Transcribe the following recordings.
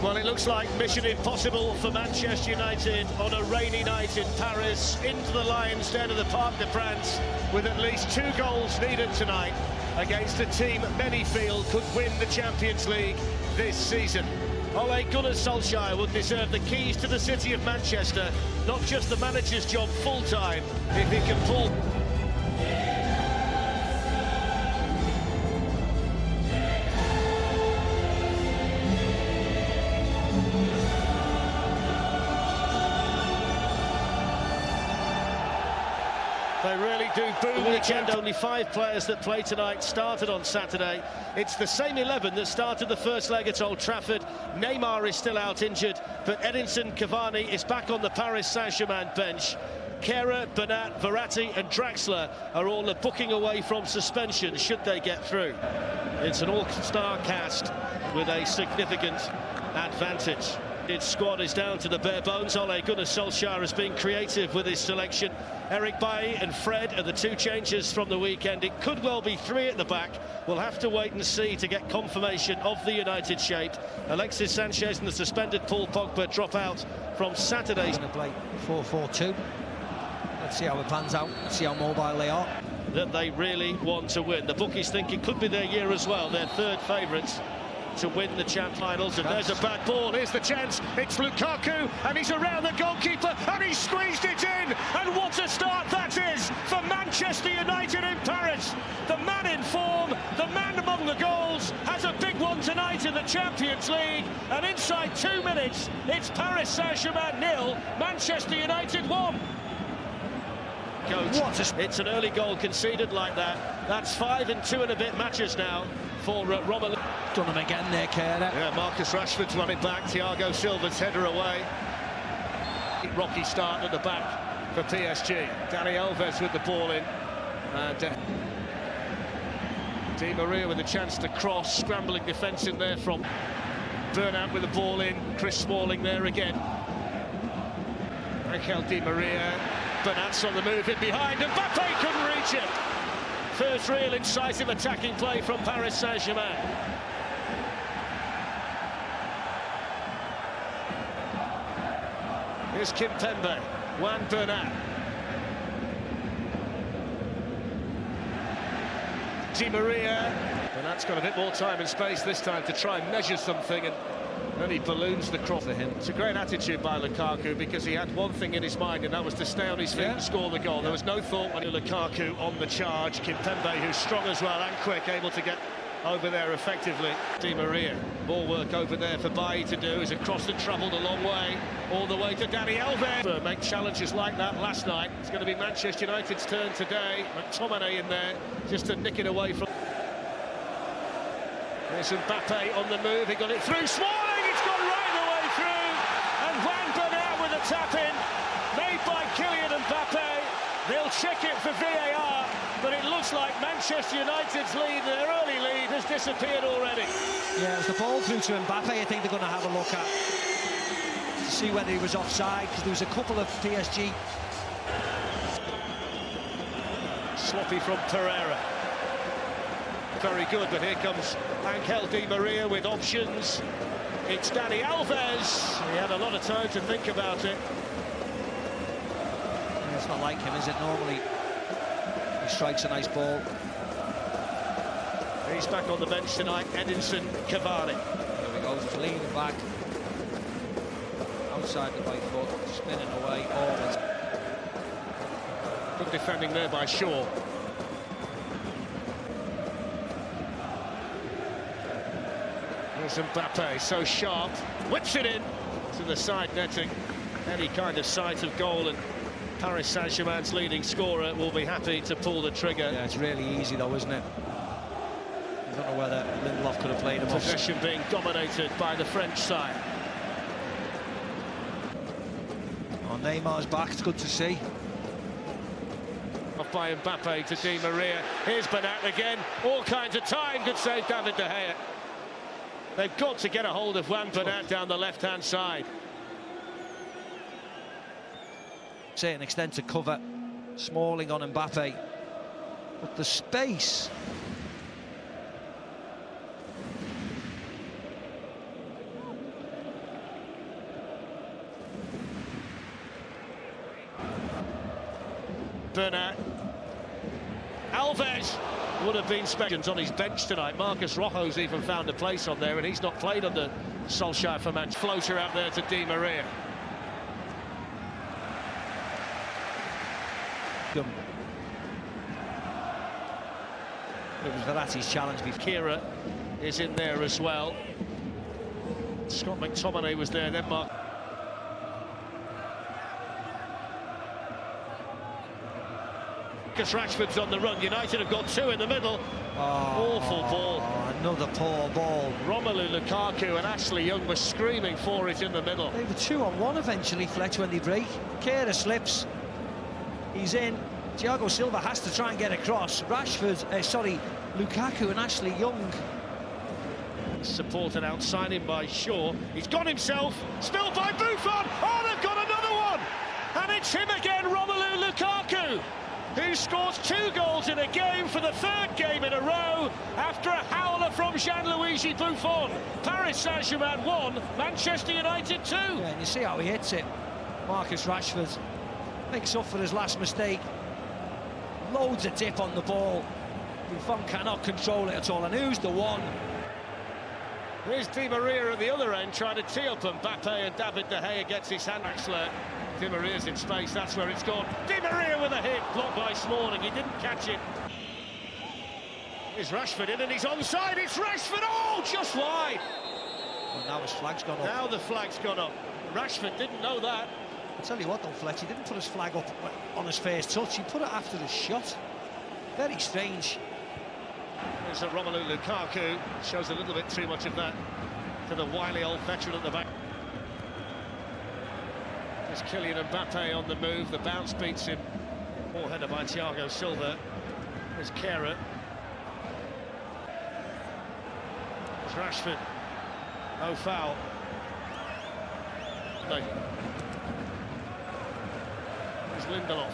Well, it looks like mission impossible for Manchester United on a rainy night in Paris, into the Lions' Den of the Parc des Princes, with at least 2 goals needed tonight against a team many feel could win the Champions League this season. Ole Gunnar Solskjaer would deserve the keys to the city of Manchester, not just the manager's job full-time, if he can pull... They really do boom the weekend. Only 5 players that play tonight started on Saturday. It's the same 11 that started the first leg at Old Trafford. Neymar is still out injured, but Edinson Cavani is back on the Paris Saint-Germain bench. Kehrer, Bernat, Verratti and Draxler are all booking away from suspension should they get through. It's an all-star cast with a significant advantage. Its squad is down to the bare bones. Ole Gunnar Solskjaer has been creative with his selection. Eric Bailly and Fred are the 2 changes from the weekend. It could well be 3 at the back. We'll have to wait and see to get confirmation of the United shape. Alexis Sanchez and the suspended Paul Pogba drop out from Saturday's. Going to play 4-4-2. Let's see how it pans out. Let's see how mobile they are. That they really want to win. The bookies think it could be their year as well. They're third favourites to win the champ finals, and there's a bad ball. Here's the chance. It's Lukaku, and he's around the goalkeeper, and he squeezed it in. And what a start that is for Manchester United in Paris. The man in form, the man among the goals, has a big one tonight in the Champions League. And inside 2 minutes, it's Paris Saint-Germain 0, Manchester United 1. Coach, it's an early goal conceded like that. That's 5 and 2 and a bit matches now for Romelu. Done him again there, Kehrer. Yeah, Marcus Rashford's running back. Thiago Silva's header away. Rocky start at the back for PSG. Dani Alves with the ball in. And Di Maria with a chance to cross. Scrambling defence in there from Bernat with the ball in. Chris Smalling there again. Angel Di Maria. Bernat's on the move in behind, and Mbappe couldn't reach it. First real incisive attacking play from Paris Saint-Germain. Here's Kimpembe, Juan Bernat. Di Maria. Bernat's got a bit more time and space this time to try and measure something, and then he balloons the cross for him. It's a great attitude by Lukaku, because he had one thing in his mind, and that was to stay on his feet and score the goal. There was no thought when Lukaku on the charge. Kimpembe, who's strong as well and quick, able to get over there effectively. Di Maria, more work over there for Bailly to do. Is a cross that travelled a long way, all the way to Dani Alves. Make challenges like that last night. It's going to be Manchester United's turn today. McTominay in there, just to nick it away from... There's Mbappe on the move. He got it through. Smalling, it's gone right the way through. And Juan Bernat with a tap-in, made by Kylian Mbappe. They'll check it for VAR, but it looks like Manchester United's lead, their early lead, has disappeared already. Yeah, it was the ball through to Mbappe. I think they're going to have a look at to see whether he was offside, because there was a couple of PSG. Sloppy from Pereira. Very good, but here comes Angel Di Maria with options. It's Dani Alves. He had a lot of time to think about it. Yeah, it's not like him, is it? Normally he strikes a nice ball. He's back on the bench tonight, Edinson Cavani. There we go, he's leaning back. Outside the right foot, spinning away, always. Good defending there by Shaw. There's Mbappe, so sharp, whips it in to the side netting. Any kind of sight of goal, and Paris Saint-Germain's leading scorer will be happy to pull the trigger. Yeah, it's really easy though, isn't it? I don't know whether Lindelof could have played him off. Possession being dominated by the French side. Oh, Neymar's back, it's good to see. Off by Mbappe to Di Maria. Here's Bernat again. All kinds of time. Good save, David De Gea. They've got to get a hold of Juan Bernat down the left-hand side. To an extent to cover Smalling on Mbappe. But the space... Bernat. Alves would have been speculations on his bench tonight. Marcus Rojo's even found a place on there, and he's not played under Solskjaer for Manchester. Floater out there to Di Maria. It was Verratti's challenge before. Kira is in there as well. Scott McTominay was there, then Mark. Marcus Rashford's on the run. United have got two in the middle. Awful ball. Another poor ball. Romelu Lukaku and Ashley Young were screaming for it in the middle. They were 2-on-1 eventually, Fletch, when they break. Kera slips. He's in. Thiago Silva has to try and get across. Lukaku and Ashley Young. Supported outside him by Shaw. He's gone himself. Spilled by Buffon. Oh, they've got another one. And it's him again, Romelu Lukaku, who scores 2 goals in a game for the 3rd game in a row after a howler from Gianluigi Buffon. Paris Saint-Germain 1, Manchester United 2. Yeah, and you see how he hits it. Marcus Rashford makes up for his last mistake. Loads of dip on the ball. Buffon cannot control it at all. And who's the one? Here's Di Maria at the other end trying to tee up Mbappe, and David De Gea gets his hand. Axler. Di Maria's in space, that's where it's gone. Di Maria with a hit, blocked by Smalling, he didn't catch it. Here's Rashford in and he's onside, it's Rashford, oh, just wide. Well, now his flag's gone up. Now the flag's gone up. Rashford didn't know that. I'll tell you what though, Fletch, he didn't put his flag up on his first touch, he put it after the shot. Very strange. There's a Romelu Lukaku, shows a little bit too much of that to the wily old veteran at the back. There's Kylian Mbappe on the move, the bounce beats him. Ball header by Thiago Silva. There's Kera. There's Rashford. No foul. No. There's Lindelof.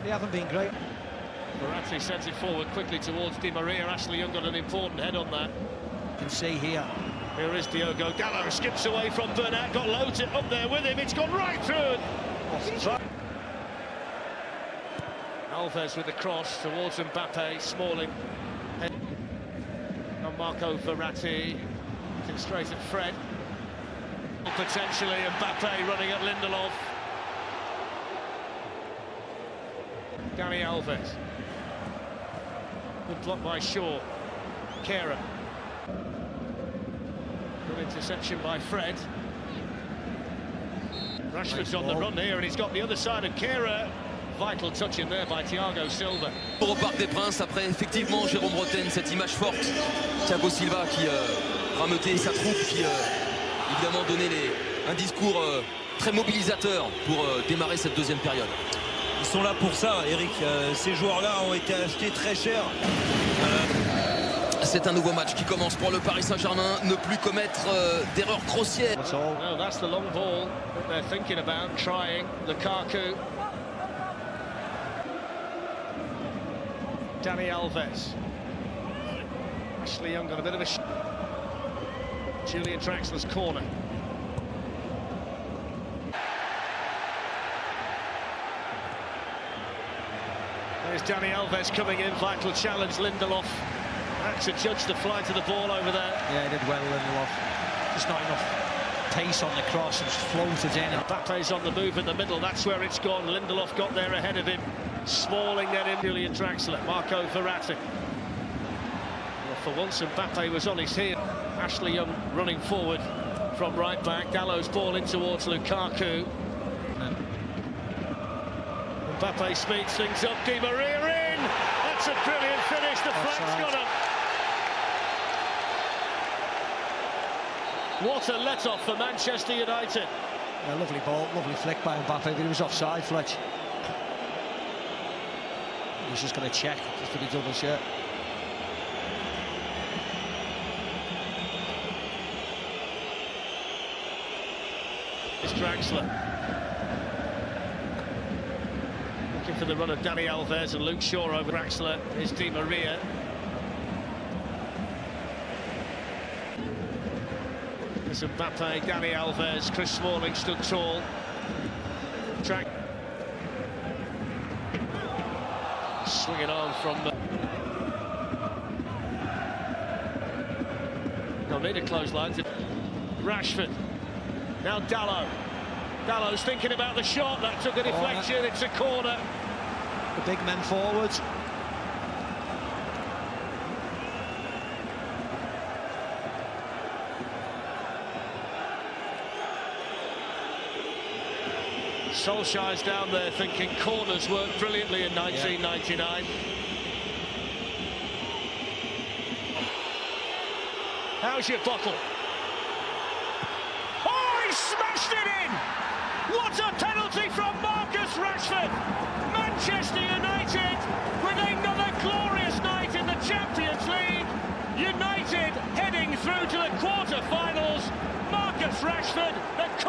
They haven't been great. Verratti sends it forward quickly towards Di Maria. Ashley Young got an important head on that. You can see here. Here is Diogo Dalot, skips away from Bernat, got loads it up there with him, it's gone right through. Alves with the cross towards Mbappe, Smalling. And Marco Verratti, looking straight at Fred. Potentially Mbappe running at Lindelof. Dani Alves. Good block by Shaw. Kera. Good interception by Fred. Rashford's on the run here and he's got the other side of Kera. Vital touch in there by Thiago Silva. Au Parc des Princes, après effectivement Jérôme Bretagne, cette image forte. Thiago Silva qui rameutait sa troupe, qui évidemment donnait un discours très mobilisateur pour démarrer cette deuxième période. Ils sont là pour ça, Eric. Ces joueurs-là ont été achetés très cher. C'est un nouveau match qui commence pour le Paris Saint-Germain. Ne plus commettre d'erreurs grossières. No, that's the long ball that they're thinking about, trying. Lukaku. Dani Alves. Ashley Young got a bit of a Julian Draxler's corner. There's Dani Alves coming in, vital challenge, Lindelof. Had to judge the flight of the ball over there. Yeah, he did well, Lindelof. Just not enough pace on the cross and floated in. Mbappe's on the move in the middle, that's where it's gone. Lindelof got there ahead of him. Smalling then in, Julian Draxler, Marco Verratti. Well, for once Mbappe was on his heel. Ashley Young running forward from right back. Dalot's ball in towards Lukaku. Mbappe speeds things up, Di Maria in! That's a brilliant finish, the flag's got up. What a let-off for Manchester United. Yeah, lovely ball, lovely flick by Mbappe, but he was offside, Fletch. He's just going to check just for the double shirt. It's Draxler. Looking for the run of Dani Alves and Luke Shaw over Draxler. Here's Di Maria. There's Mbappe, Dani Alves, Chris Smalling stood tall. Swinging on from they'll need a clothesline. Rashford. Now Dalot. Dallow's thinking about the shot. That took a deflection. It's a corner. The big men forward. Solskjaer's down there thinking corners worked brilliantly in 1999. How's your bottle? Oh, he smashed it in! What a penalty from Marcus Rashford! Manchester United with another glorious night in the Champions League. United heading through to the quarter-finals. Marcus Rashford, the